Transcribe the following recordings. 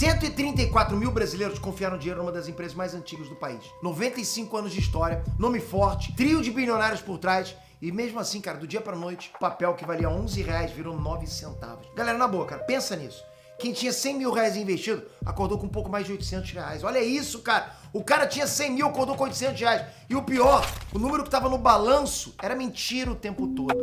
134 mil brasileiros confiaram dinheiro numa das empresas mais antigas do país. 95 anos de história, nome forte, trio de bilionários por trás. E mesmo assim, cara, do dia pra noite, o papel que valia 11 reais virou 9 centavos. Galera, na boa, cara, pensa nisso. Quem tinha 100 mil reais investido, acordou com um pouco mais de 800 reais. Olha isso, cara. O cara tinha 100 mil, acordou com 800 reais. E o pior, o número que tava no balanço era mentira o tempo todo.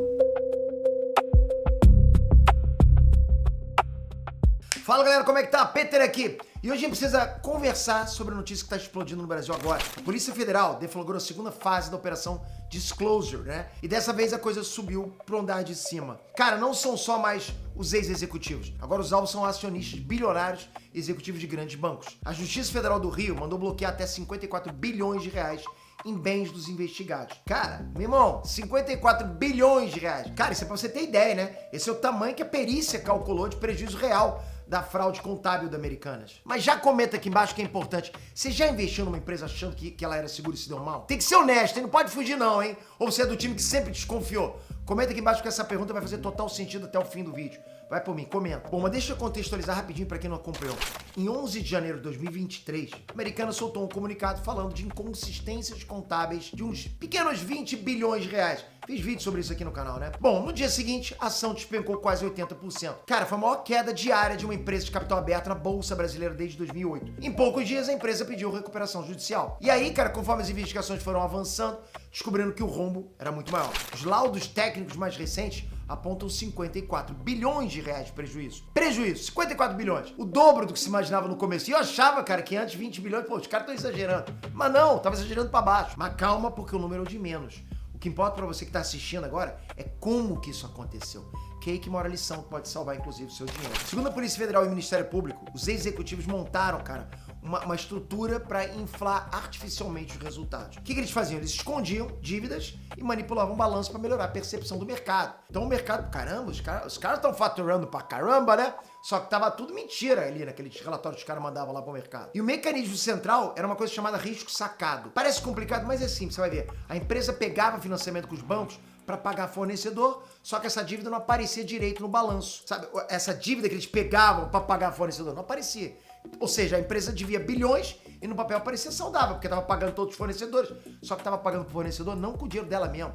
Fala, galera, como é que tá? Peter aqui. E hoje a gente precisa conversar sobre a notícia que tá explodindo no Brasil agora. A Polícia Federal deflagrou a segunda fase da Operação Disclosure, né? E dessa vez a coisa subiu pro andar de cima. Cara, não são só mais os ex-executivos. Agora os alvos são acionistas bilionários e executivos de grandes bancos. A Justiça Federal do Rio mandou bloquear até 54 bilhões de reais em bens dos investigados. Cara, meu irmão, 54 bilhões de reais. Cara, isso é pra você ter ideia, né? Esse é o tamanho que a perícia calculou de prejuízo real da fraude contábil da Americanas. Mas já comenta aqui embaixo que é importante. Você já investiu numa empresa achando que ela era segura e se deu mal? Tem que ser honesto, hein? Não pode fugir não, hein? Ou você é do time que sempre desconfiou? Comenta aqui embaixo que essa pergunta vai fazer total sentido até o fim do vídeo. Vai por mim, comenta. Bom, mas deixa eu contextualizar rapidinho pra quem não acompanhou. Em 11 de janeiro de 2023, a Americanas soltou um comunicado falando de inconsistências contábeis de uns pequenos 20 bilhões de reais. Fiz vídeo sobre isso aqui no canal, né? Bom, no dia seguinte, a ação despencou quase 80%. Cara, foi a maior queda diária de uma empresa de capital aberto na Bolsa Brasileira desde 2008. Em poucos dias, a empresa pediu recuperação judicial. E aí, cara, conforme as investigações foram avançando, descobrindo que o rombo era muito maior. Os laudos técnicos mais recentes apontam 54 bilhões de reais de prejuízo. Prejuízo, 54 bilhões. O dobro do que se imaginava no começo. E eu achava, cara, que antes 20 bilhões, pô, os caras estão exagerando. Mas não, tava exagerando pra baixo. Mas calma, porque o número é o de menos. O que importa pra você que tá assistindo agora é como que isso aconteceu. Que é aí que mora a lição que pode salvar, inclusive, o seu dinheiro. Segundo a Polícia Federal e o Ministério Público, os executivos montaram, cara, uma estrutura para inflar artificialmente os resultados. O que eles faziam? Eles escondiam dívidas e manipulavam o balanço para melhorar a percepção do mercado. Então o mercado, caramba, os caras estão faturando pra caramba, né? Só que tava tudo mentira ali naqueles relatórios que os caras mandavam lá pro mercado. E o mecanismo central era uma coisa chamada risco sacado. Parece complicado, mas é simples, você vai ver. A empresa pegava financiamento com os bancos para pagar fornecedor, só que essa dívida não aparecia direito no balanço. Sabe, essa dívida que eles pegavam para pagar fornecedor não aparecia. Ou seja, a empresa devia bilhões e no papel parecia saudável, porque estava pagando todos os fornecedores, só que estava pagando pro fornecedor não com o dinheiro dela mesmo,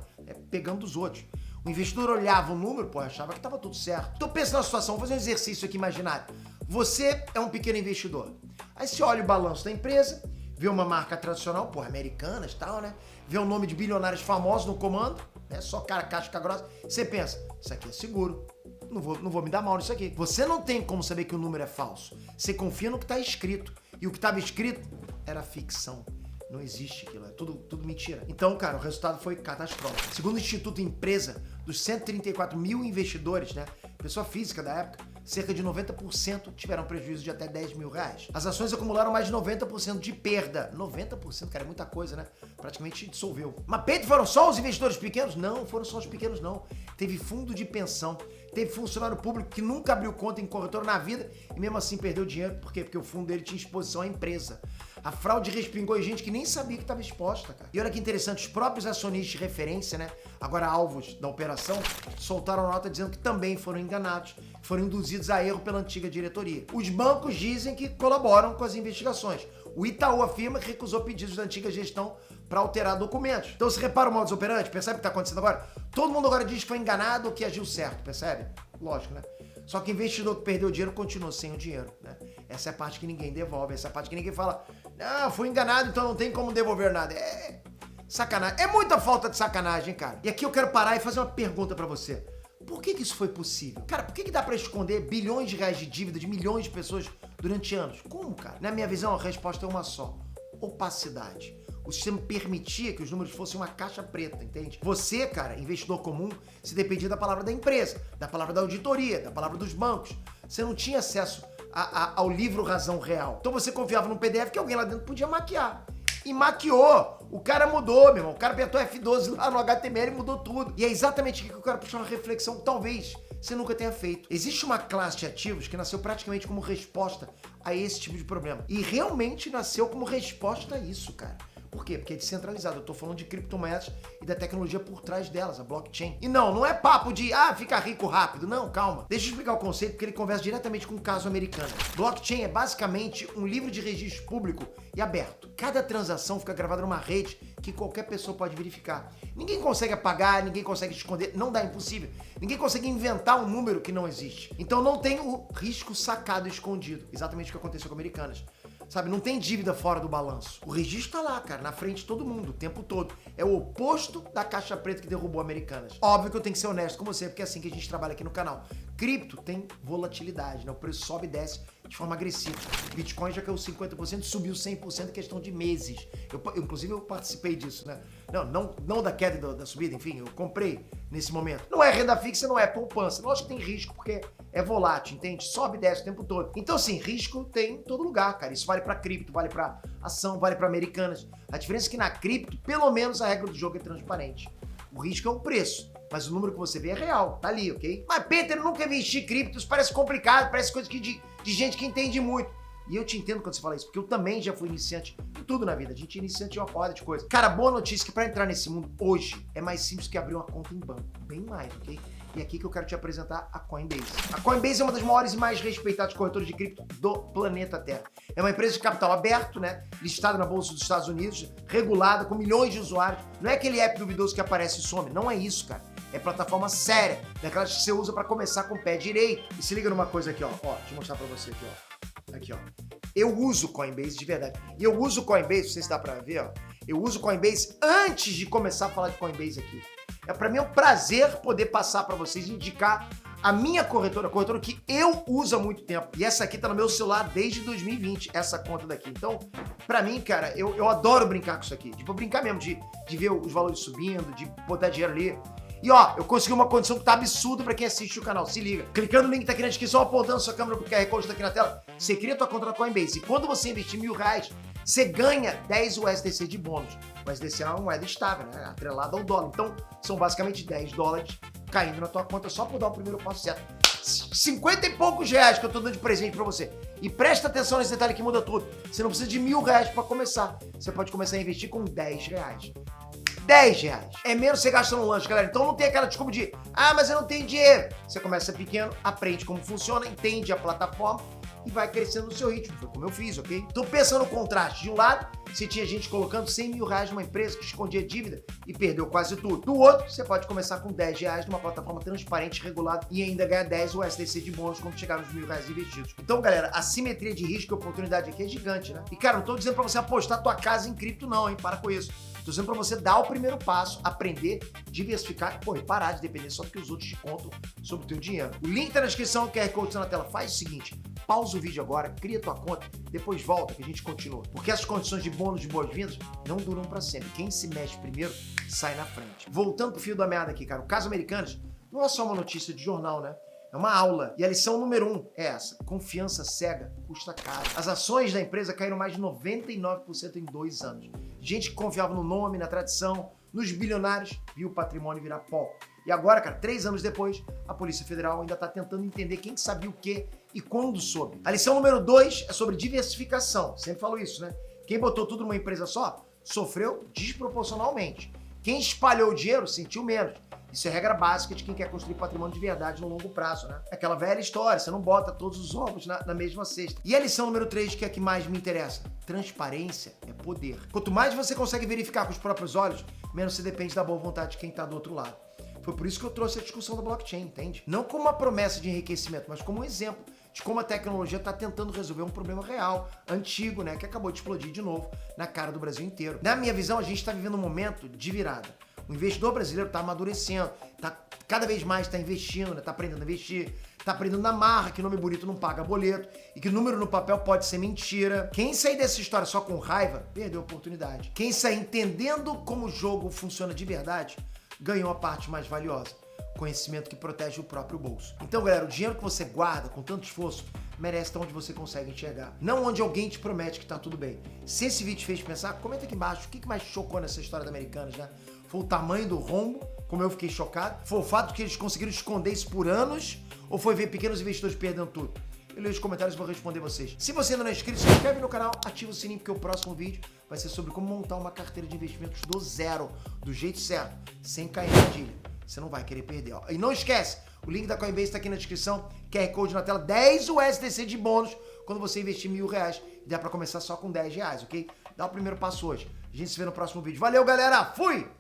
pegando dos outros. O investidor olhava o número, pô, achava que estava tudo certo. Então pensa na situação, vou fazer um exercício aqui imaginário. Você é um pequeno investidor. Aí você olha o balanço da empresa, vê uma marca tradicional, pô, Americanas e tal, né? Vê o nome de bilionários famosos no comando, né? Só cara casca grossa. Você pensa, isso aqui é seguro. Não vou me dar mal nisso aqui. Você não tem como saber que o número é falso. Você confia no que está escrito. E o que estava escrito era ficção. Não existe aquilo, é tudo mentira. Então, cara, o resultado foi catastrófico. Segundo o Instituto Empresa, dos 134 mil investidores, né, pessoa física da época, cerca de 90% tiveram prejuízo de até 10 mil reais. As ações acumularam mais de 90% de perda. 90%, cara, é muita coisa, né? Praticamente dissolveu. Mas Pedro, foram só os investidores pequenos? Não, foram só os pequenos, não. Teve fundo de pensão, teve funcionário público que nunca abriu conta em corretora na vida e mesmo assim perdeu dinheiro. Por quê? Porque o fundo dele tinha exposição à empresa. A fraude respingou em gente que nem sabia que estava exposta, cara. E olha que interessante, os próprios acionistas de referência, né, agora alvos da operação, soltaram nota dizendo que também foram enganados, foram induzidos a erro pela antiga diretoria. Os bancos dizem que colaboram com as investigações. O Itaú afirma que recusou pedidos da antiga gestão para alterar documentos. Então você repara o modus operandi, percebe o que está acontecendo agora? Todo mundo agora diz que foi enganado ou que agiu certo, percebe? Lógico, né? Só que o investidor que perdeu o dinheiro continua sem o dinheiro, né? Essa é a parte que ninguém devolve, essa é a parte que ninguém fala, não, fui enganado, então não tem como devolver nada. É sacanagem, é muita falta de sacanagem, cara. E aqui eu quero parar e fazer uma pergunta pra você. Por que isso foi possível? Cara, por que dá pra esconder bilhões de reais de dívida de milhões de pessoas durante anos? Como, cara? Na minha visão, a resposta é uma só. Opacidade. O sistema permitia que os números fossem uma caixa preta, entende? Você, cara, investidor comum, se dependia da palavra da empresa, da palavra da auditoria, da palavra dos bancos. Você não tinha acesso ao livro razão real. Então você confiava num PDF que alguém lá dentro podia maquiar. E maquiou. O cara mudou, meu irmão. O cara apertou F12 lá no HTML e mudou tudo. E é exatamente aqui que eu quero puxar uma reflexão que talvez você nunca tenha feito. Existe uma classe de ativos que nasceu praticamente como resposta a esse tipo de problema. E realmente nasceu como resposta a isso, cara. Por quê? Porque é descentralizado. Eu tô falando de criptomoedas e da tecnologia por trás delas, a blockchain. E não é papo de, ficar rico rápido. Não, calma. Deixa eu explicar o conceito, porque ele conversa diretamente com o caso americano. Blockchain é basicamente um livro de registro público e aberto. Cada transação fica gravada numa rede que qualquer pessoa pode verificar. Ninguém consegue apagar, ninguém consegue esconder, não dá, impossível. Ninguém consegue inventar um número que não existe. Então não tem o risco sacado e escondido. Exatamente o que aconteceu com Americanas. Sabe, não tem dívida fora do balanço. O registro tá lá, cara, na frente de todo mundo, o tempo todo. É o oposto da caixa preta que derrubou Americanas. Óbvio que eu tenho que ser honesto com você, porque é assim que a gente trabalha aqui no canal. Cripto tem volatilidade, né? O preço sobe e desce de forma agressiva. Bitcoin já caiu 50%, subiu 100% em questão de meses. Inclusive, eu participei disso, né? Não da queda e da subida, enfim, eu comprei nesse momento. Não é renda fixa, não é poupança. Lógico que tem risco, porque é volátil, entende? Sobe e desce o tempo todo. Então, assim, risco tem em todo lugar, cara. Isso vale pra cripto, vale pra ação, vale pra Americanas. A diferença é que na cripto, pelo menos a regra do jogo é transparente. O risco é o preço, mas o número que você vê é real, tá ali, ok? Mas, Peter, eu nunca investi em cripto, isso parece complicado, parece coisa de gente que entende muito. E eu te entendo quando você fala isso, porque eu também já fui iniciante em tudo na vida. A gente é iniciante em uma porrada de coisa. Cara, boa notícia que pra entrar nesse mundo hoje é mais simples que abrir uma conta em banco. Bem mais, ok? E é aqui que eu quero te apresentar a Coinbase. A Coinbase é uma das maiores e mais respeitadas corretoras de cripto do planeta Terra. É uma empresa de capital aberto, né? Listada na Bolsa dos Estados Unidos, regulada, com milhões de usuários. Não é aquele app duvidoso que aparece e some. Não é isso, cara. É plataforma séria, daquelas que você usa pra começar com o pé direito. E se liga numa coisa aqui, ó. Deixa eu mostrar pra você aqui, ó. Aqui, ó. Eu uso Coinbase de verdade. E eu uso Coinbase, não sei se dá pra ver, ó. Eu uso Coinbase antes de começar a falar de Coinbase aqui. Pra mim é um prazer poder passar pra vocês e indicar a minha corretora, a corretora que eu uso há muito tempo. E essa aqui tá no meu celular desde 2020, essa conta daqui. Então, pra mim, cara, eu adoro brincar com isso aqui. Tipo, brincar mesmo de ver os valores subindo, de botar dinheiro ali. E ó, eu consegui uma condição que tá absurda pra quem assiste o canal, se liga. Clicando no link que tá aqui na descrição, apontando sua câmera pro QR Code tá aqui na tela, você cria tua conta na Coinbase. E quando você investir R$1.000, você ganha 10 USDC de bônus. O USDC é uma moeda estável, né? Atrelada ao dólar. Então, são basicamente $10 caindo na tua conta só por dar o primeiro passo certo. 50 e poucos reais que eu tô dando de presente pra você. E presta atenção nesse detalhe que muda tudo. Você não precisa de R$1.000 pra começar. Você pode começar a investir com R$10. R$10. É menos você gasta no lanche, galera. Então não tem aquela desculpa de, mas eu não tenho dinheiro. Você começa pequeno, aprende como funciona, entende a plataforma e vai crescendo no seu ritmo. Foi como eu fiz, ok? Então pensa no contraste. De um lado, você tinha gente colocando R$100.000 numa empresa que escondia dívida e perdeu quase tudo. Do outro, você pode começar com R$10 numa plataforma transparente, regulada e ainda ganhar 10 USDC de bônus quando chegar nos R$1.000 investidos. Então, galera, a simetria de risco e oportunidade aqui é gigante, né? E, cara, não tô dizendo pra você apostar tua casa em cripto não, hein? Para com isso. Tô dizendo pra você dar o primeiro passo, aprender, diversificar e parar de depender só do que os outros te contam sobre o teu dinheiro. O link tá na descrição, o QR Code tá na tela. Faz o seguinte, pausa o vídeo agora, cria tua conta, depois volta que a gente continua. Porque essas condições de bônus de boas-vindas não duram pra sempre. Quem se mexe primeiro, sai na frente. Voltando pro fio da meada aqui, cara. O caso Americanas não é só uma notícia de jornal, né? É uma aula. E a lição número 1 é essa. Confiança cega custa caro. As ações da empresa caíram mais de 99% em 2 anos. Gente que confiava no nome, na tradição, nos bilionários, viu o patrimônio virar pó. E agora, cara, 3 anos depois, a Polícia Federal ainda tá tentando entender quem sabia o quê e quando soube. A lição número 2 é sobre diversificação. Sempre falo isso, né? Quem botou tudo numa empresa só, sofreu desproporcionalmente. Quem espalhou o dinheiro, sentiu menos. Isso é regra básica de quem quer construir patrimônio de verdade no longo prazo, né? É aquela velha história, você não bota todos os ovos na mesma cesta. E a lição número 3, que é a que mais me interessa. Transparência é poder. Quanto mais você consegue verificar com os próprios olhos, menos você depende da boa vontade de quem tá do outro lado. Foi por isso que eu trouxe a discussão da blockchain, entende? Não como uma promessa de enriquecimento, mas como um exemplo de como a tecnologia está tentando resolver um problema real, antigo, né, que acabou de explodir de novo na cara do Brasil inteiro. Na minha visão, a gente está vivendo um momento de virada. O investidor brasileiro está amadurecendo, cada vez mais está investindo, né, está aprendendo a investir, está aprendendo na marra que nome bonito não paga boleto e que número no papel pode ser mentira. Quem sair dessa história só com raiva, perdeu a oportunidade. Quem sair entendendo como o jogo funciona de verdade, ganhou a parte mais valiosa. Conhecimento que protege o próprio bolso. Então, galera, o dinheiro que você guarda com tanto esforço merece estar onde você consegue enxergar. Não onde alguém te promete que tá tudo bem. Se esse vídeo te fez pensar, comenta aqui embaixo o que mais chocou nessa história da Americanas, né? Foi o tamanho do rombo, como eu fiquei chocado? Foi o fato de que eles conseguiram esconder isso por anos? Ou foi ver pequenos investidores perdendo tudo? eu leio os comentários e vou responder vocês. Se você ainda não é inscrito, se inscreve no canal, ativa o sininho, porque o próximo vídeo vai ser sobre como montar uma carteira de investimentos do zero, do jeito certo, sem cair na armadilha. Você não vai querer perder, ó. E não esquece, o link da Coinbase tá aqui na descrição, QR Code na tela, 10 USDC de bônus quando você investir R$1.000. E dá pra começar só com R$10, ok? Dá o primeiro passo hoje. A gente se vê no próximo vídeo. Valeu, galera! Fui!